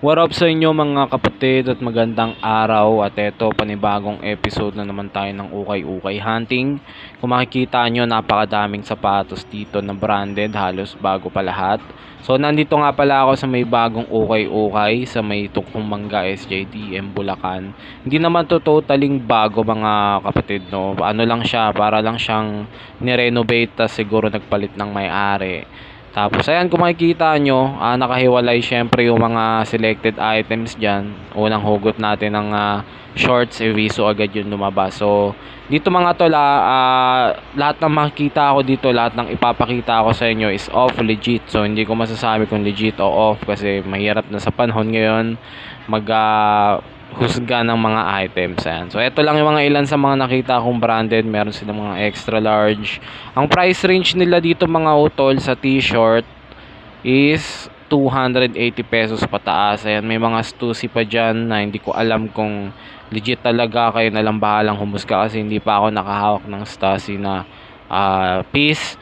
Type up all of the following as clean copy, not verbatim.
What up sa inyo mga kapatid at magandang araw at eto panibagong episode na naman tayo ng Ukay-Ukay Hunting. Kung makikita nyo napakadaming sapatos dito na branded, halos bago pa lahat. So nandito nga pala ako sa may bagong Ukay-Ukay sa may Tukong Mangga SJTM Bulacan. Hindi naman to totaling bago mga kapatid, no. Ano lang siya, para lang siyang nirenovate tas siguro nagpalit ng may-ari. Tapos ayan, kung makikita nyo, nakahiwalay syempre yung mga selected items dyan. Unang hugot natin ng shorts, Eviso agad yung lumabas. So dito mga tol, lahat ng makikita ko dito, lahat ng ipapakita ko sa inyo is off legit. So hindi ko masasabi kung legit o off kasi mahirap na sa panahon ngayon mag husga ng mga items. Ayan. So ito lang yung mga ilan sa mga nakita kong branded. Meron silang mga extra large. Ang price range nila dito mga utol sa t-shirt is 280 pesos pataas. Ayan, may mga stussy pa dyan na hindi ko alam kung legit talaga. Kayo na lang bahalang humusga kasi hindi pa ako nakahawak ng stussy na piece.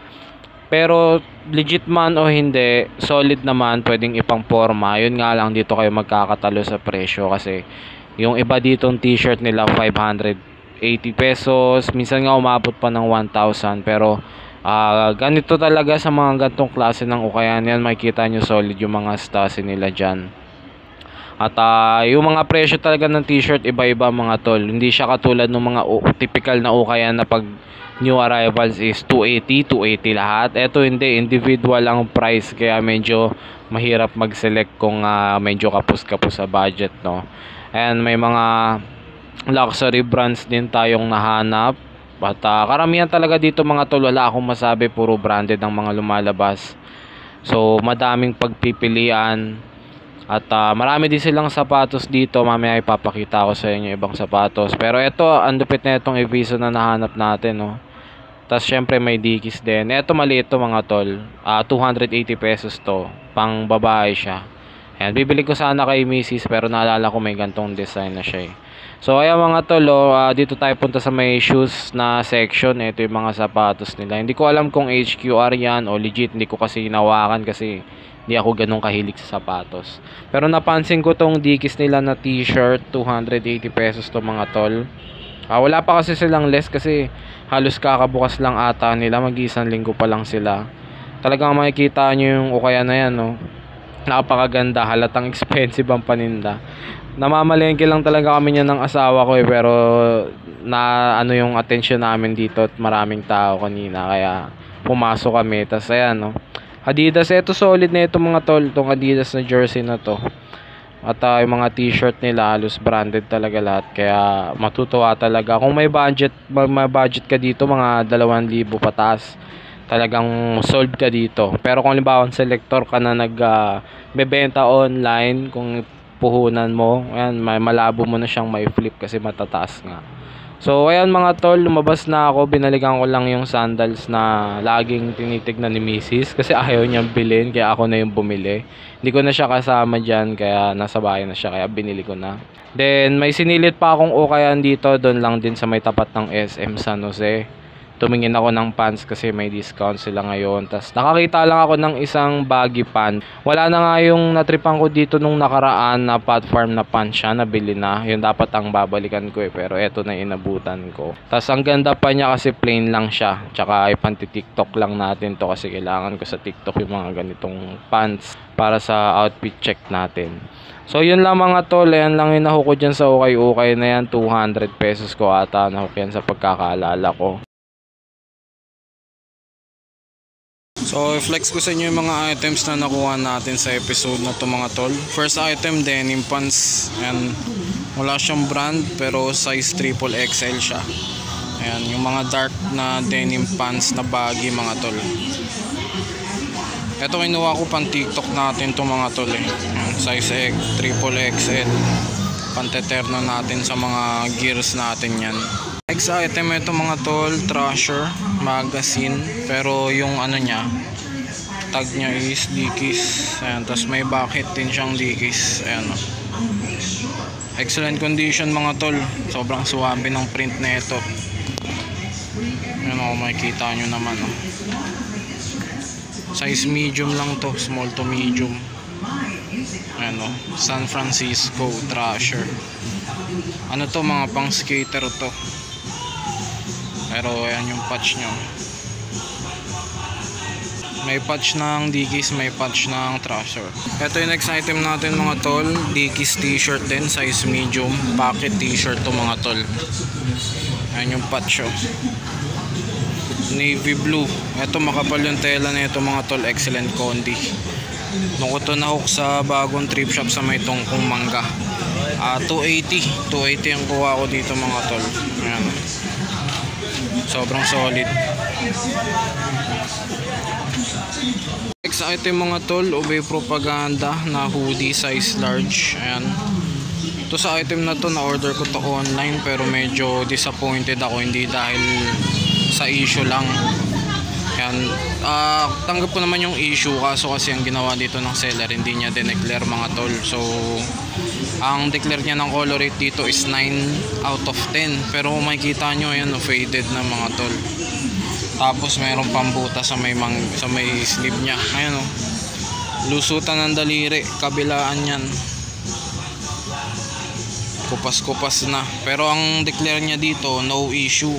Pero legit man o hindi, solid naman, pwedeng ipang forma. Yun nga lang, dito kayo magkakatalo sa presyo kasi yung iba ditong t-shirt nila 580 pesos, minsan nga umabot pa ng 1,000. Pero ganito talaga sa mga gantong klase ng ukayan. Yan, makikita nyo solid yung mga stussy nila dyan. At yung mga presyo talaga ng t-shirt iba-iba mga tol. Hindi siya katulad ng mga typical na ukayan na pag new arrivals is 280 lahat. Ito hindi, individual ang price, kaya medyo mahirap mag-select kung medyo kapos-kapos sa budget, no. And may mga luxury brands din tayong nahanap. At karamihan talaga dito mga tol, wala akong masabi, puro branded ang mga lumalabas. So madaming pagpipilian. At marami din silang sapatos dito. Mamaya ipapakita ko sa inyo ibang sapatos. Pero ito, ang lupit na itong Eviso na nahanap natin, no. Tapos syempre may Dickies din. Ito maliit to mga tol, 280 pesos to. Pang babae siya. Ayan, bibili ko sana kay Mrs. pero naalala ko may gantong design na siya. So ayan mga tol, dito tayo punta sa may shoes na section. Ito yung mga sapatos nila. Hindi ko alam kung HQR yan o legit. Hindi ko kasi hinawakan kasi hindi ako ganun kahilig sa sapatos. Pero napansin ko tong Dickies nila na t-shirt, 280 pesos to mga tol. Wala pa kasi silang less kasi halos kakabukas lang ata nila, mag-isang linggo pa lang sila. Talagang makikita nyo yung ukaya na yan, no. Napakaganda, halatang expensive ang paninda. Namamalengke lang talaga kami niyan ng asawa ko pero na ano yung attention namin dito at maraming tao kanina kaya pumasok kami. Tas ayan, no. Adidas, ito solid na ito mga tol, itong Adidas na jersey na to. At yung mga t-shirt nila halos branded talaga lahat, kaya matutuwa talaga kung may budget ka dito, mga 2,000 pataas. Talagang sold ka dito. Pero kung halimbawa selector ka na bebenta online, kung puhunan mo, ayan, may malabo mo na siyang may flip kasi matataas nga. So ayan mga tol, lumabas na ako. Binalikan ko lang yung sandals na laging tinitignan ni Mrs. kasi ayaw niyang bilhin, kaya ako na yung bumili. Hindi ko na siya kasama dyan, kaya nasa bahay na siya, kaya binili ko na. Then may sinilit pa akong ukayan dito, doon lang din sa may tapat ng SM San Jose. Tumingin ako ng pants kasi may discount sila ngayon. Tas nakakita lang ako ng isang baggy pant. Wala na nga yung natripan ko dito nung nakaraan na Pat Farm na pants siya, nabili na. Yun dapat ang babalikan ko pero eto na inabutan ko. Tas ang ganda pa niya kasi plain lang siya. Tsaka ipanti-TikTok lang natin to kasi kailangan ko sa TikTok yung mga ganitong pants para sa outfit check natin. So yun lang mga tol, yan lang yung nahook ko dyan sa ukay-ukay na yan. 200 pesos ko ata nahook yan sa pagkakaalala ko. So, i-flex ko sa inyo yung mga items na nakuha natin sa episode na to mga tol. First item, denim pants. Ayan, wala siyang brand pero size triple XL siya. Ayan, yung mga dark na denim pants na baggy mga tol. Ito kinuha ko pang TikTok natin to mga tol eh. Ayan, size triple XL. Panteterno natin sa mga gears natin yan. Next item ito mga tol, Thrasher magazine, pero yung ano niya, tag niya is Dickies. Ayan, tapos may bucket din siyang Dickies. Ayan, oh. Excellent condition mga tol, sobrang suwabe ng print na ito. Ayan, oh, makikita nyo naman, oh. Size medium lang to, small to medium. Ano, San Francisco Thrasher. Ano to, mga pang skater to. Pero ayan yung patch nyo. May patch ng Dickies, may patch ng Thrasher. Ito yung next item natin mga tol. Dickies t-shirt din, size medium. Pocket t-shirt to mga tol. Ayan yung patch oh. Navy blue. Ito makapal yung tela na ito mga tol. Excellent condi. Nung ko to nahook sa bagong thrift shop sa may tungkong mangga. 280 ang kuha ko dito mga tol. Ayan. Sobrang solid. Next item mga tol, Obey Propaganda na hoodie size large. Ayan. Ito sa item na to, na order ko to online pero medyo disappointed ako, hindi dahil sa issue lang. Ayan. Tanggap ko naman yung issue, kaso kasi ang ginawa dito ng seller, hindi niya dineclare mga tol. So ang declare niya ng color rate dito is 9 out of 10. Pero kung makikita nyo, ayan, faded na mga tol. Tapos mayroong pambuta sa may sleeve niya. Ayan o. Lusutan ng daliri. Kabilaan yan. Kupas-kupas na. Pero ang declare niya dito, no issue.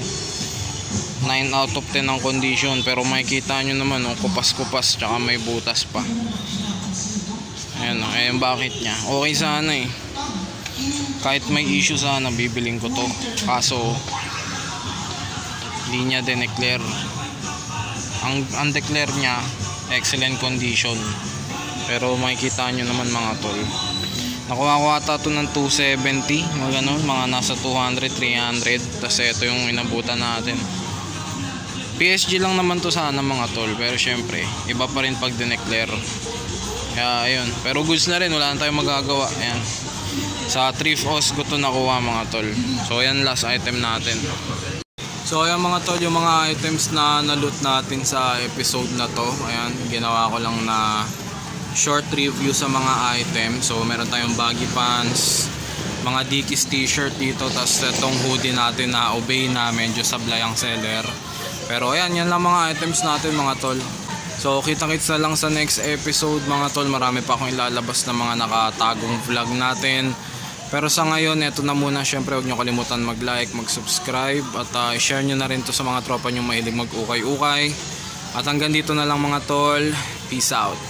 9 out of 10 ang condition. Pero makikita nyo naman, kupas-kupas. Tsaka may butas pa. Ayan o. Ayan bakit niya. Okay sana eh. Kahit may issue sana, bibiling ko to. Kaso hindi niya dineclare. Ang declare niya excellent condition, pero makikita nyo naman mga tol, nakuha ko ata to ng 270, mga nasa 200, 300. Tapos ito yung inabutan natin. PSG lang naman to sana mga tol, pero syempre iba pa rin pag dineclare. Kaya ayun, pero goods na rin, wala na tayong magagawa. Ayan, sa thrift house ko to nakuha mga tol. So ayan, last item natin. So ayan mga tol, yung mga items na na-loot natin sa episode na to. Ayan, ginawa ko lang na short review sa mga items. So meron tayong baggy pants, mga Dickies t-shirt dito, tapos itong hoodie natin na Obey na medyo sablay ang seller. Pero ayan, yan lang mga items natin mga tol. So kita-kits na lang sa next episode mga tol. Marami pa akong ilalabas na mga nakatagong vlog natin. Pero sa ngayon, eto na muna. Syempre, huwag nyo kalimutan mag-like, mag-subscribe, at share nyo na rin to sa mga tropa nyo mahilig mag-ukay-ukay. At hanggang dito na lang mga tol. Peace out.